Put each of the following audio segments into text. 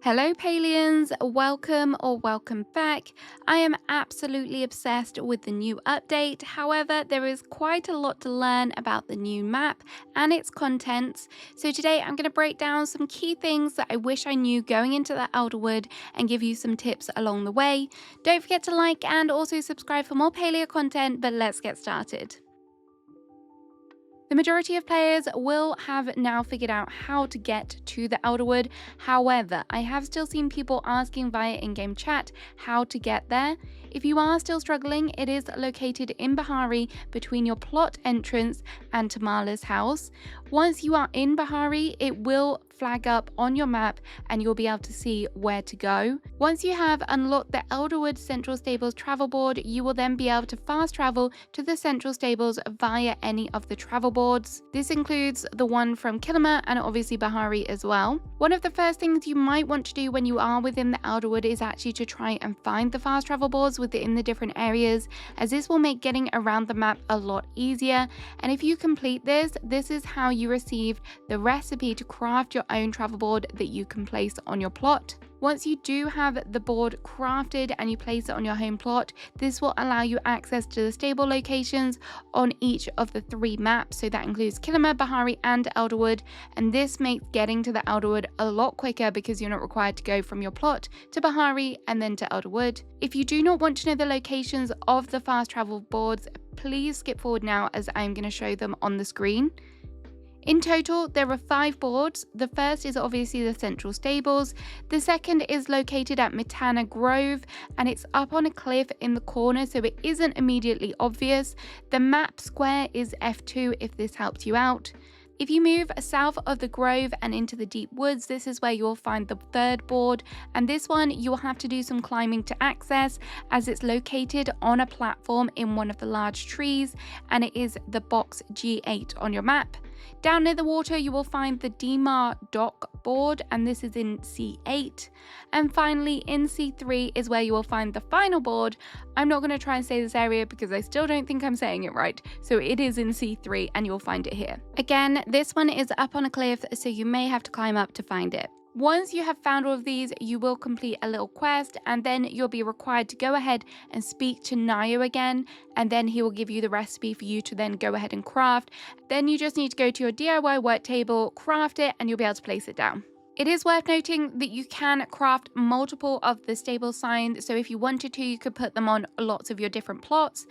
Hello Palians, welcome or welcome back. I am absolutely obsessed with the new update, however there is quite a lot to learn about the new map and its contents, so today I'm going to break down some key things that I wish I knew going into the Elderwood and give you some tips along the way. Don't forget to like and also subscribe for more Palia content, but let's get started. The majority of players will have now figured out how to get to the Elderwood. However, I have still seen people asking via in-game chat how to get there. If you are still struggling, it is located in Bahari between your plot entrance and Tamala's house. Once you are in Bahari, it will flag up on your map and you'll be able to see where to go. Once you have unlocked the Elderwood Central Stables travel board, you will then be able to fast travel to the Central Stables via any of the travel boards. This includes the one from Kilima and obviously Bahari as well. One of the first things you might want to do when you are within the Elderwood is actually to try and find the fast travel boards within the different areas, as this will make getting around the map a lot easier. And if you complete this, this is how you receive the recipe to craft your own travel board that you can place on your plot. Once you do have the board crafted and you place it on your home plot, this will allow you access to the stable locations on each of the 3 maps. So that includes Kilima, Bahari and Elderwood, and this makes getting to the Elderwood a lot quicker because you're not required to go from your plot to Bahari and then to Elderwood. If you do not want to know the locations of the fast travel boards, please skip forward now as I'm going to show them on the screen. In total, there are 5 boards. The first is obviously the Central Stables. The second is located at Mitana Grove and it's up on a cliff in the corner, so it isn't immediately obvious. The map square is F2 if this helps you out. If you move south of the Grove and into the deep woods, this is where you'll find the 3rd board, and this one you will have to do some climbing to access as it's located on a platform in one of the large trees, and it is the box G8 on your map. Down near the water you will find the Demar Dock board, and this is in C8. And finally in C3 is where you will find the final board. I'm not going to try and say this area because I still don't think I'm saying it right, so it is in C3 and you'll find it here. Again, this one is up on a cliff, so you may have to climb up to find it. Once you have found all of these, you will complete a little quest and then you'll be required to go ahead and speak to Nayo again, and then he will give you the recipe for you to then go ahead and craft. Then you just need to go to your DIY work table, craft it, and you'll be able to place it down. It is worth noting that you can craft multiple of the stable signs, so if you wanted to, you could put them on lots of your different plots.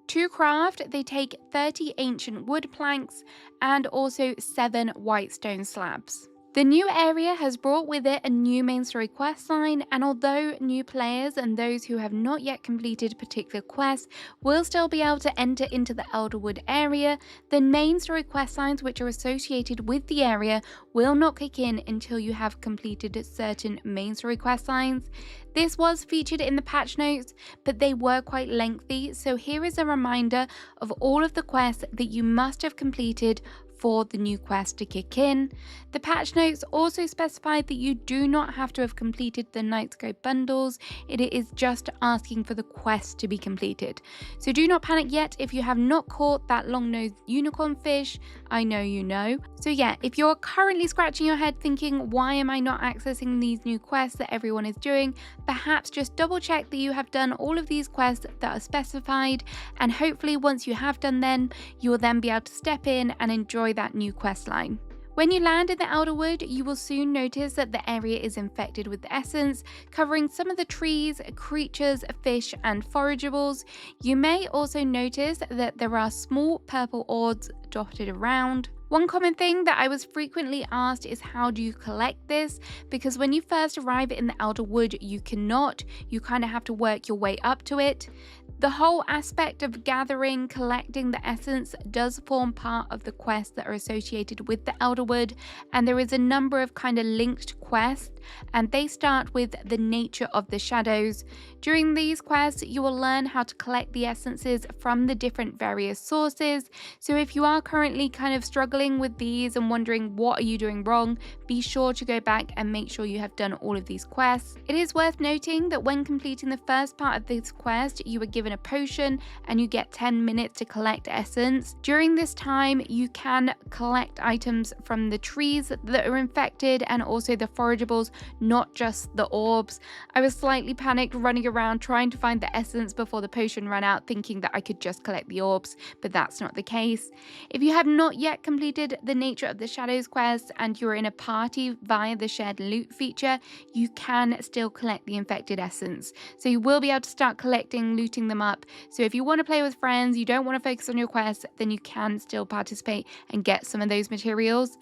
To craft, they take 30 ancient wood planks and also 7 white stone slabs. The new area has brought with it a new main story quest line, and although new players and those who have not yet completed particular quests will still be able to enter into the Elderwood area, the main story quest lines which are associated with the area will not kick in until you have completed certain main story quest lines. This was featured in the patch notes, but they were quite lengthy, so here is a reminder of all of the quests that you must have completed for the new quest to kick in. The patch notes also specified that you do not have to have completed the Nightscope bundles, it is just asking for the quest to be completed. So do not panic yet if you have not caught that long-nosed unicorn fish. I know you know. So yeah, if you're currently scratching your head thinking, why am I not accessing these new quests that everyone is doing, perhaps just double check that you have done all of these quests that are specified, and hopefully once you have done them, you will then be able to step in and enjoy that new quest line. When you land in the Elderwood, you will soon notice that the area is infected with the essence, covering some of the trees, creatures, fish and forageables. You may also notice that there are small purple orbs dotted around. One common thing that I was frequently asked is how do you collect this? Because when you first arrive in the Elderwood, you cannot. You kind of have to work your way up to it. The whole aspect of gathering, collecting the essence does form part of the quests that are associated with the Elderwood, and there is a number of kind of linked quests, and they start with the nature of the shadows. During these quests, you will learn how to collect the essences from the different various sources. So if you are currently kind of struggling with these and wondering what are you doing wrong, be sure to go back and make sure you have done all of these quests. It is worth noting that when completing the first part of this quest, you are given a potion and you get 10 minutes to collect essence. During this time, you can collect items from the trees that are infected and also the forageables not just the orbs. I was slightly panicked running around trying to find the essence before the potion ran out, thinking that I could just collect the orbs, but that's not the case. If you have not yet completed the Nature of the Shadows quest and you're in a party via the shared loot feature, you can still collect the infected essence. So you will be able to start collecting, looting them up. So if you want to play with friends, you don't want to focus on your quest, then you can still participate and get some of those materials.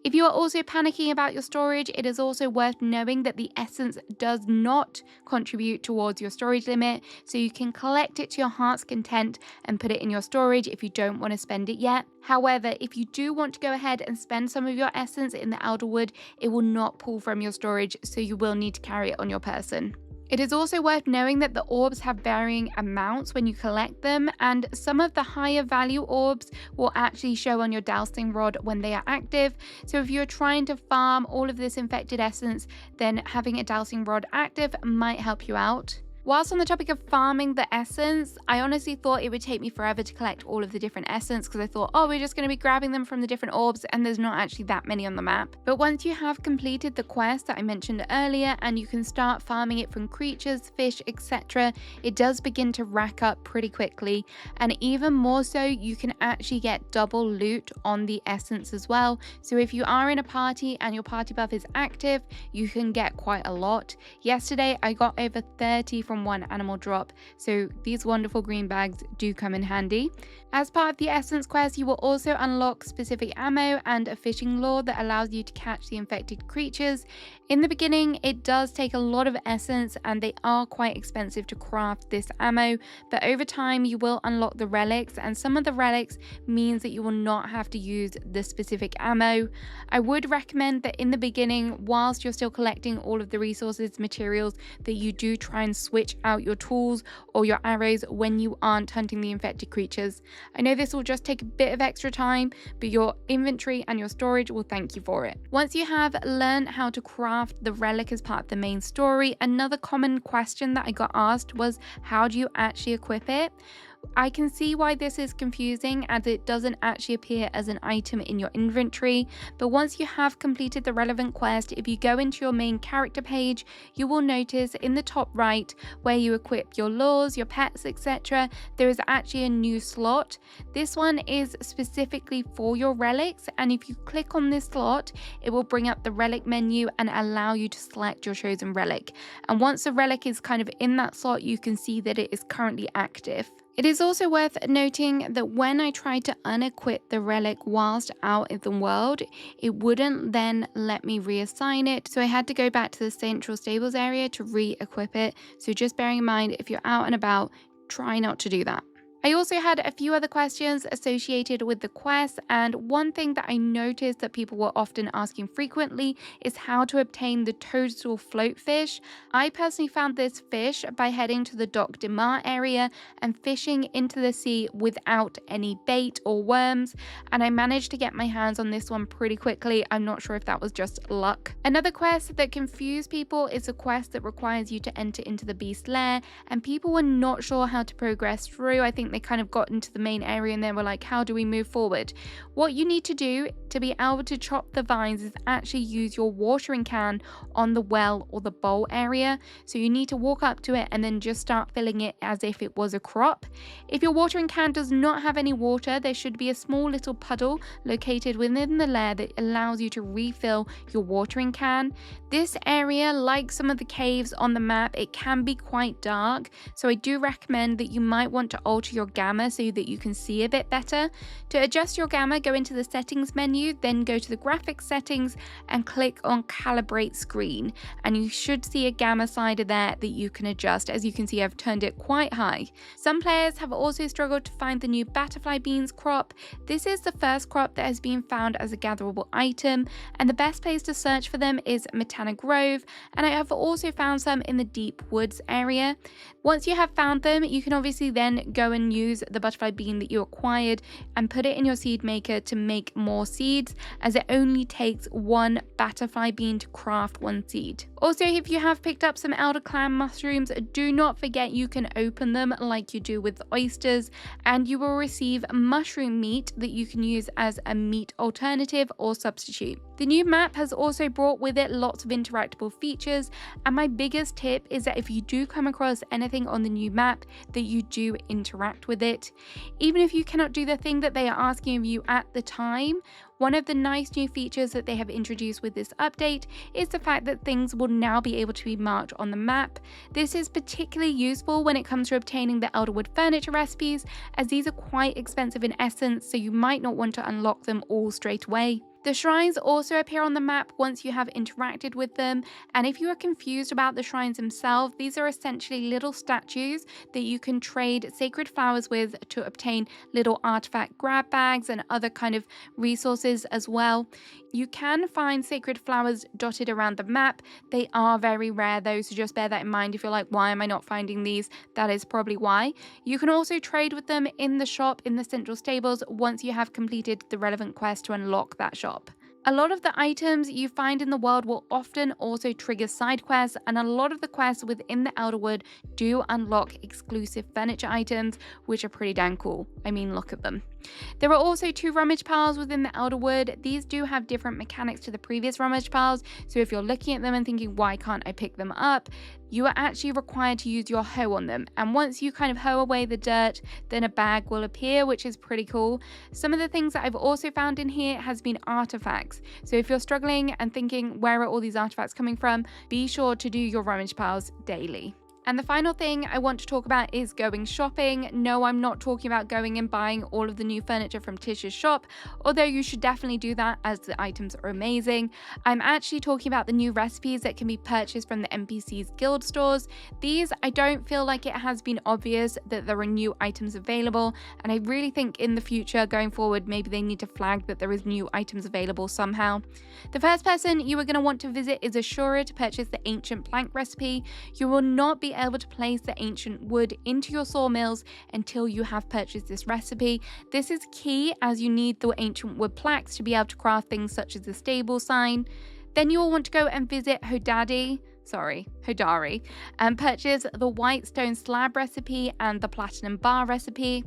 If you are also panicking about your storage, it is also worth knowing that the essence does not contribute towards your storage limit, so you can collect it to your heart's content and put it in your storage if you don't want to spend it yet. However, if you do want to go ahead and spend some of your essence in the Elderwood, it will not pull from your storage, so you will need to carry it on your person. It is also worth knowing that the orbs have varying amounts when you collect them, and some of the higher value orbs will actually show on your dowsing rod when they are active. So if you're trying to farm all of this infected essence, then having a dowsing rod active might help you out. Whilst on the topic of farming the essence, I honestly thought it would take me forever to collect all of the different essence because I thought, oh, we're just going to be grabbing them from the different orbs, and there's not actually that many on the map. But once you have completed the quest that I mentioned earlier and you can start farming it from creatures, fish, etc., it does begin to rack up pretty quickly, and even more so, you can actually get double loot on the essence as well. So if you are in a party and your party buff is active, you can get quite a lot. Yesterday, I got over 30 from one animal drop, so these wonderful green bags do come in handy. As part of the essence quest, you will also unlock specific ammo and a fishing lure that allows you to catch the infected creatures. In the beginning, it does take a lot of essence and they are quite expensive to craft this ammo, but over time you will unlock the relics, and some of the relics means that you will not have to use the specific ammo. I would recommend that in the beginning, whilst you're still collecting all of the resources, materials, that you do try and switch out your tools or your arrows when you aren't hunting the infected creatures. I know this will just take a bit of extra time, but your inventory and your storage will thank you for it. Once you have learned how to craft the relic as part of the main story, another common question that I got asked was, how do you actually equip it? I can see why this is confusing, as it doesn't actually appear as an item in your inventory, but once you have completed the relevant quest, if you go into your main character page, you will notice in the top right where you equip your lures, your pets, etc., there is actually a new slot. This one is specifically for your relics, and if you click on this slot, it will bring up the relic menu and allow you to select your chosen relic. And once the relic is kind of in that slot, you can see that it is currently active. It is also worth noting that when I tried to unequip the relic whilst out in the world, it wouldn't then let me reassign it, so I had to go back to the central stables area to re-equip it. So just bearing in mind, if you're out and about, try not to do that. I also had a few other questions associated with the quest, and one thing that I noticed that people were often asking frequently is how to obtain the toadstool floatfish. I personally found this fish by heading to the Dock de Mar area and fishing into the sea without any bait or worms, and I managed to get my hands on this one pretty quickly. I'm not sure if that was just luck. Another quest that confused people is a quest that requires you to enter into the beast lair, and people were not sure how to progress through. I think they kind of got into the main area and they were like, how do we move forward? What you need to do to be able to chop the vines is actually use your watering can on the well or the bowl area. So you need to walk up to it and then just start filling it as if it was a crop. If your watering can does not have any water, there should be a small little puddle located within the lair that allows you to refill your watering can. This area, like some of the caves on the map, it can be quite dark, so I do recommend that you might want to alter your gamma so that you can see a bit better. To adjust your gamma, go into the settings menu, then go to the graphics settings and click on calibrate screen, and you should see a gamma slider there that you can adjust. As you can see, I've turned it quite high. Some players have also struggled to find the new butterfly beans crop. This is the first crop that has been found as a gatherable item, and the best place to search for them is Matana Grove, and I have also found some in the deep woods area. Once you have found them, you can obviously then go and use the butterfly bean that you acquired and put it in your seed maker to make more seeds, as it only takes one butterfly bean to craft one seed. Also, if you have picked up some Elder Clan mushrooms, do not forget you can open them like you do with oysters, and you will receive mushroom meat that you can use as a meat alternative or substitute. The new map has also brought with it lots of interactable features, and my biggest tip is that if you do come across anything on the new map, that you do interact with it. Even if you cannot do the thing that they are asking of you at the time, one of the nice new features that they have introduced with this update is the fact that things will now be able to be marked on the map. This is particularly useful when it comes to obtaining the Elderwood furniture recipes, as these are quite expensive in essence, so you might not want to unlock them all straight away. The shrines also appear on the map once you have interacted with them, and if you are confused about the shrines themselves, these are essentially little statues that you can trade sacred flowers with to obtain little artifact grab bags and other kind of resources as well. You can find sacred flowers dotted around the map. They are very rare though, so just bear that in mind. If you're like, why am I not finding these? That is probably why. You can also trade with them in the shop in the central stables once you have completed the relevant quest to unlock that shop. A lot of the items you find in the world will often also trigger side quests, and a lot of the quests within the Elderwood do unlock exclusive furniture items, which are pretty dang cool. I mean, look at them. There are also 2 rummage piles within the Elderwood. These do have different mechanics to the previous rummage piles, so if you're looking at them and thinking, why can't I pick them up? You are actually required to use your hoe on them, and once you kind of hoe away the dirt, then a bag will appear, which is pretty cool. Some of the things that I've also found in here has been artifacts, so if you're struggling and thinking, where are all these artifacts coming from, be sure to do your rummage piles daily. And the final thing I want to talk about is going shopping. No, I'm not talking about going and buying all of the new furniture from Tish's shop, although you should definitely do that as the items are amazing. I'm actually talking about the new recipes that can be purchased from the NPC's guild stores. These, I don't feel like it has been obvious that there are new items available, and I really think in the future going forward, maybe they need to flag that there is new items available somehow. The first person you are going to want to visit is Ashura to purchase the ancient plank recipe. You will not be able to place the ancient wood into your sawmills until you have purchased this recipe. This is key as you need the ancient wood plaques to be able to craft things such as the stable sign. Then you will want to go and visit Hodari, and purchase the white stone slab recipe and the platinum bar recipe.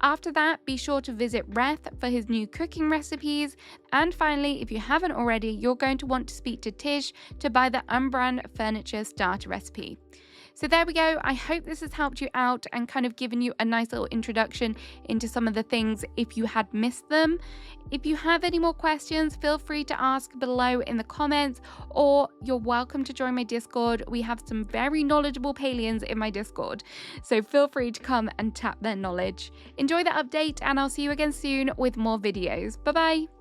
After that, be sure to visit Reth for his new cooking recipes. And finally, if you haven't already, you're going to want to speak to Tish to buy the Umbran furniture starter recipe. So there we go. I hope this has helped you out and kind of given you a nice little introduction into some of the things if you had missed them. If you have any more questions, feel free to ask below in the comments, or you're welcome to join my Discord. We have some very knowledgeable Palians in my Discord, so feel free to come and tap their knowledge. Enjoy the update, and I'll see you again soon with more videos. Bye bye.